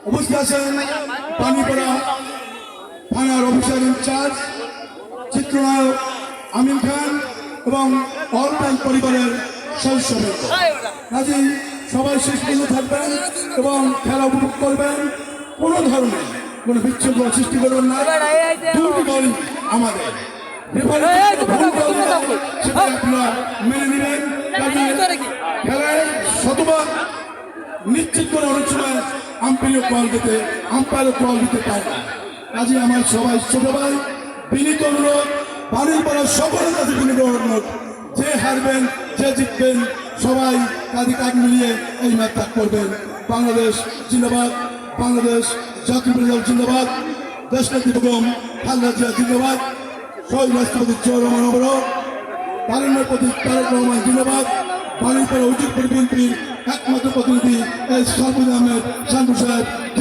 উপস্থিত আছেন পানিপাড়া থানার অফিসার ইনচার্জ চিত্রনায়ক আমিন খান এবং অলটাইম পরিবারের সদস্যবৃন্দ। কাজেই সবাই শেষ পর্যন্ত থাকবেন এবং খেলা উপভোগ করবেন। কোনো ধরনের কোনো বিচ্ছিন্ন সৃষ্টি করবেন না। দুটি দলই আমাদের সেটা আপনারা মেনে নেবেন। খেলায় শতভাগ নিশ্চিত করে অনেক সময় আম্পায়ারও কল দিতে পারে না। কাজে আমার সবাই ছোট ভাই বিনীত অনুরোধ, বাড়ির পাড়ার সকলের কাছে বিনীত অনুরোধ, যে হারবেন যে জিতবেন সবাই কাঁধে কাঁধ মিলিয়ে এই ম্যাচ ত্যাগ করবেন। বাংলাদেশ জিন্দাবাদ, বাংলাদেশ জাতীয় দল জিন্দাবাদ, দেশনেত্রী বেগম খালেদা জিয়া জিন্দাবাদ, শহীদ রাষ্ট্রপতি জিয়াউর রহমান অবরোধ, তারুণ্যের প্রতীক তারেক রহমান জিন্দাবাদ, বাড়ির পাড়া উচিত বিএনপির একমাত্র প্রতিনিধি এস শামসুল আহমেদ শামসু সাহেব